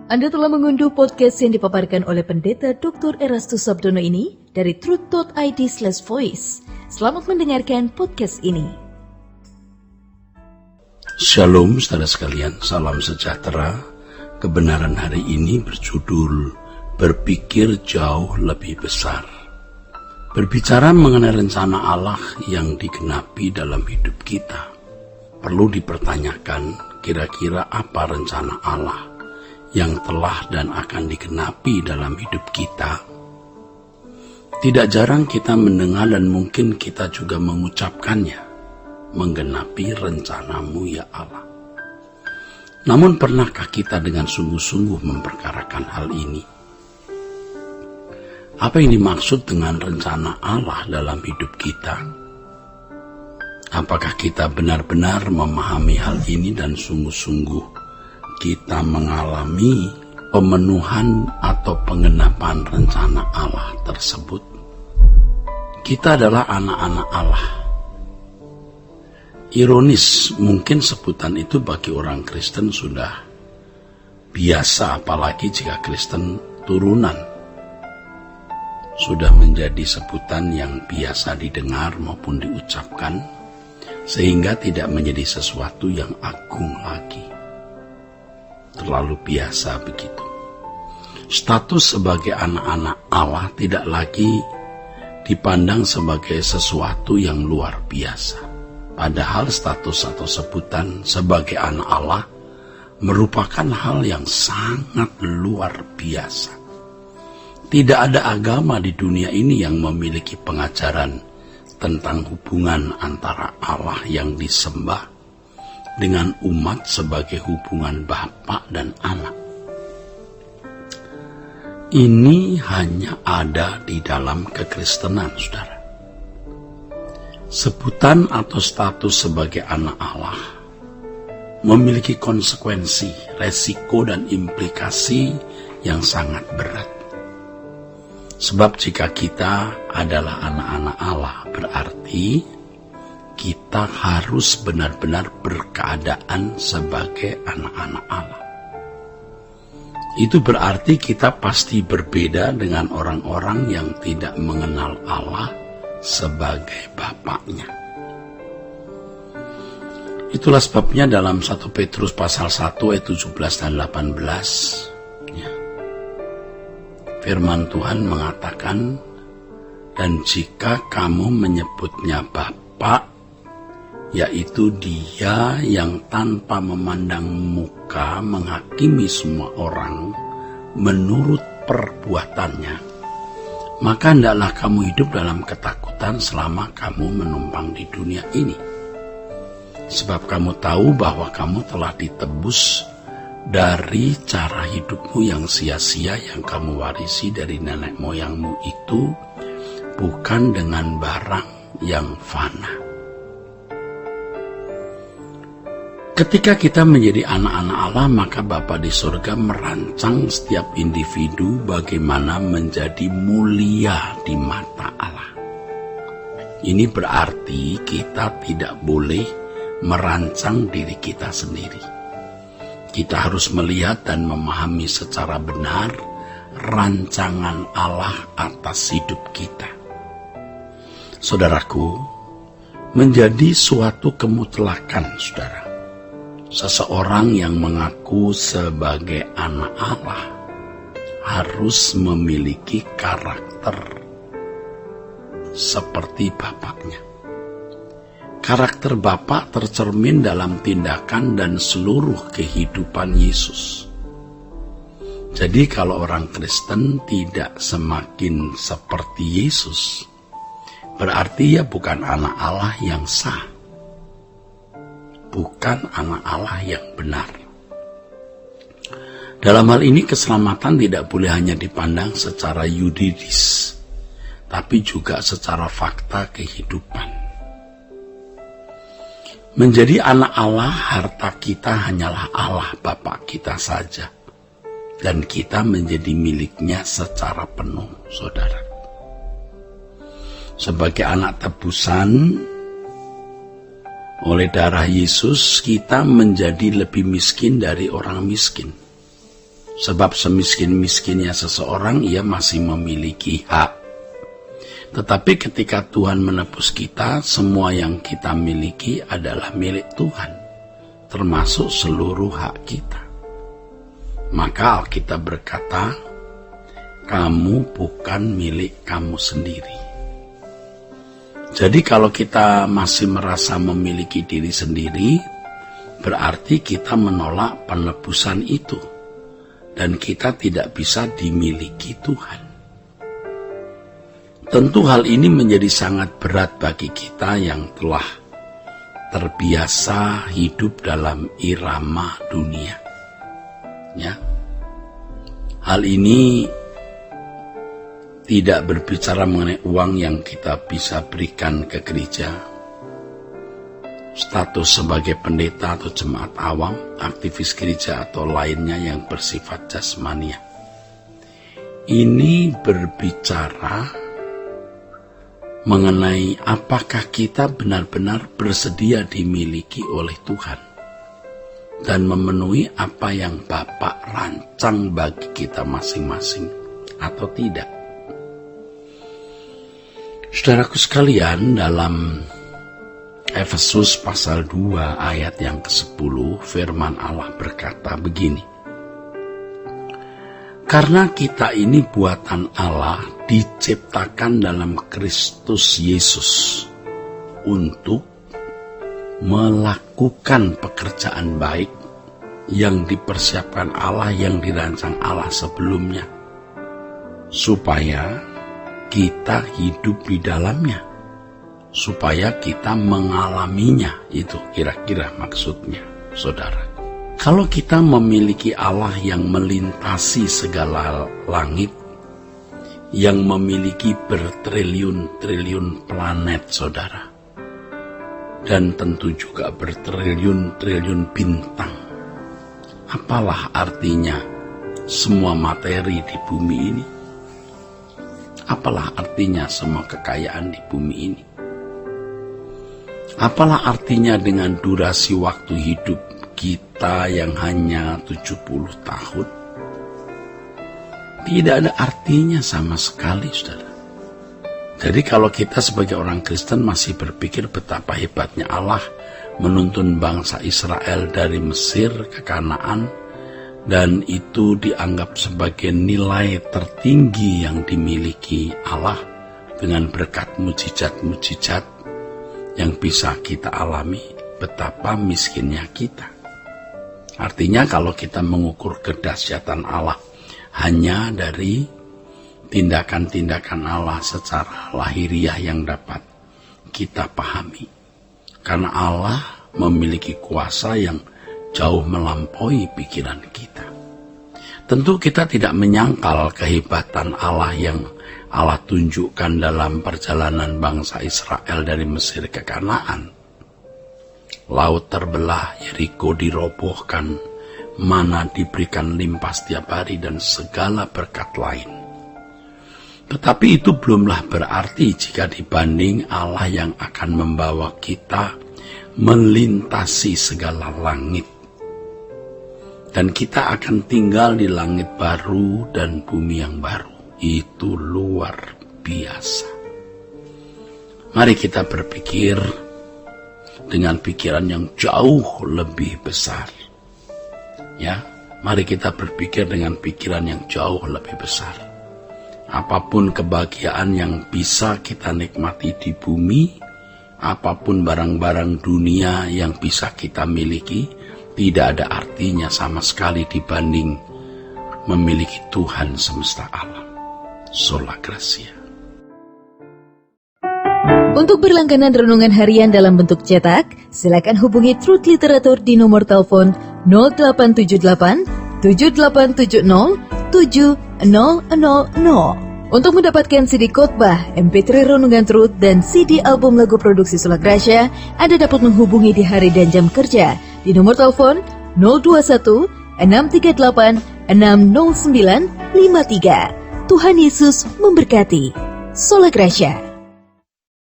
Anda telah mengunduh podcast yang dipaparkan oleh Pendeta Dr. Erastus Sabdono ini dari truth.id/voice. Selamat mendengarkan podcast ini. Shalom saudara sekalian, salam sejahtera. Kebenaran hari ini berjudul Berpikir Jauh Lebih Besar. Berbicara mengenai rencana Allah yang digenapi dalam hidup kita, perlu dipertanyakan kira-kira apa rencana Allah yang telah dan akan digenapi dalam hidup kita. Tidak jarang kita mendengar dan mungkin kita juga mengucapkannya, menggenapi rencanamu ya Allah. Namun pernahkah kita dengan sungguh-sungguh memperkarakan hal ini? Apa yang dimaksud dengan rencana Allah dalam hidup kita? Apakah kita benar-benar memahami hal ini dan sungguh-sungguh kita mengalami pemenuhan atau penggenapan rencana Allah tersebut? Kita adalah anak-anak Allah. Ironis, mungkin sebutan itu bagi orang Kristen sudah biasa, apalagi jika Kristen turunan. Sudah menjadi sebutan yang biasa didengar maupun diucapkan, sehingga tidak menjadi sesuatu yang agung lagi. Terlalu biasa begitu. Status sebagai anak-anak Allah tidak lagi dipandang sebagai sesuatu yang luar biasa. Padahal status atau sebutan sebagai anak Allah merupakan hal yang sangat luar biasa. Tidak ada agama di dunia ini yang memiliki pengajaran tentang hubungan antara Allah yang disembah dengan umat sebagai hubungan bapa dan anak. Ini hanya ada di dalam kekristenan, saudara. Sebutan atau status sebagai anak Allah memiliki konsekuensi, resiko, dan implikasi yang sangat berat. Sebab jika kita adalah anak-anak Allah, berarti kita harus benar-benar berkeadaan sebagai anak-anak Allah. Itu berarti kita pasti berbeda dengan orang-orang yang tidak mengenal Allah sebagai Bapaknya. Itulah sebabnya dalam 1 Petrus pasal 1 ayat 17 dan 18, firman Tuhan mengatakan, dan jika kamu menyebutnya Bapa, yaitu Dia yang tanpa memandang muka menghakimi semua orang menurut perbuatannya, maka hendaklah kamu hidup dalam ketakutan selama kamu menumpang di dunia ini. Sebab kamu tahu bahwa kamu telah ditebus dari cara hidupmu yang sia-sia yang kamu warisi dari nenek moyangmu itu, bukan dengan barang yang fana. Ketika kita menjadi anak-anak Allah, maka Bapa di surga merancang setiap individu bagaimana menjadi mulia di mata Allah. Ini berarti kita tidak boleh merancang diri kita sendiri. Kita harus melihat dan memahami secara benar rancangan Allah atas hidup kita. Saudaraku, menjadi suatu kemutlakan, saudara, seseorang yang mengaku sebagai anak Allah harus memiliki karakter seperti Bapaknya. Karakter Bapa tercermin dalam tindakan dan seluruh kehidupan Yesus. Jadi kalau orang Kristen tidak semakin seperti Yesus, berarti ia bukan anak Allah yang sah, bukan anak Allah yang benar. Dalam hal ini keselamatan tidak boleh hanya dipandang secara yuridis, tapi juga secara fakta kehidupan. Menjadi anak Allah, harta kita hanyalah Allah Bapa kita saja. Dan kita menjadi miliknya secara penuh, saudara. Sebagai anak tebusan oleh darah Yesus, kita menjadi lebih miskin dari orang miskin. Sebab semiskin-miskinnya seseorang, ia masih memiliki hak. Tetapi ketika Tuhan menebus kita, semua yang kita miliki adalah milik Tuhan, termasuk seluruh hak kita. Maka Alkitab berkata, kamu bukan milik kamu sendiri. Jadi kalau kita masih merasa memiliki diri sendiri, berarti kita menolak penebusan itu, dan kita tidak bisa dimiliki Tuhan. Tentu hal ini menjadi sangat berat bagi kita yang telah terbiasa hidup dalam irama dunia. Ya. Hal ini tidak berbicara mengenai uang yang kita bisa berikan ke gereja, status sebagai pendeta atau jemaat awam, aktivis gereja atau lainnya yang bersifat jasmania. Ini berbicara mengenai apakah kita benar-benar bersedia dimiliki oleh Tuhan dan memenuhi apa yang Bapa rancang bagi kita masing-masing atau tidak. Saudaraku sekalian, dalam Efesus pasal 2 ayat yang ke-10, firman Allah berkata begini. Karena kita ini buatan Allah, diciptakan dalam Kristus Yesus untuk melakukan pekerjaan baik yang dipersiapkan Allah, yang dirancang Allah sebelumnya, supaya kita hidup di dalamnya, supaya kita mengalaminya. Itu kira-kira maksudnya, saudara. Kalau kita memiliki Allah yang melintasi segala langit, yang memiliki bertriliun-triliun planet, saudara, dan tentu juga bertriliun-triliun bintang, apalah artinya semua materi di bumi ini? Apalah artinya semua kekayaan di bumi ini? Apalah artinya dengan durasi waktu hidup kita yang hanya 70 tahun? Tidak ada artinya sama sekali, saudara. Jadi kalau kita sebagai orang Kristen masih berpikir betapa hebatnya Allah menuntun bangsa Israel dari Mesir ke Kanaan, dan itu dianggap sebagai nilai tertinggi yang dimiliki Allah dengan berkat mujizat-mujizat yang bisa kita alami, betapa miskinnya kita. Artinya kalau kita mengukur kedahsyatan Allah hanya dari tindakan-tindakan Allah secara lahiriah yang dapat kita pahami. Karena Allah memiliki kuasa yang jauh melampaui pikiran kita. Tentu kita tidak menyangkal kehebatan Allah yang Allah tunjukkan dalam perjalanan bangsa Israel dari Mesir ke Kanaan. Laut terbelah, Yeriko dirobohkan, mana diberikan limpah setiap hari, dan segala berkat lain. Tetapi itu belumlah berarti jika dibanding Allah yang akan membawa kita melintasi segala langit. Dan kita akan tinggal di langit baru dan bumi yang baru. Itu luar biasa. Mari kita berpikir dengan pikiran yang jauh lebih besar. Ya, mari kita berpikir dengan pikiran yang jauh lebih besar. Apapun kebahagiaan yang bisa kita nikmati di bumi, apapun barang-barang dunia yang bisa kita miliki, tidak ada artinya sama sekali dibanding memiliki Tuhan semesta alam. Sola Gracia. Untuk berlangganan renungan harian dalam bentuk cetak, silakan hubungi Truth Literatur di nomor telepon 0878 7870 7000. Untuk mendapatkan CD khotbah, MP3 renungan Truth, dan CD album lagu produksi Sola Gracia, Anda dapat menghubungi di hari dan jam kerja di nomor telepon 021 638 60953. Tuhan Yesus memberkati. Sola Gracia.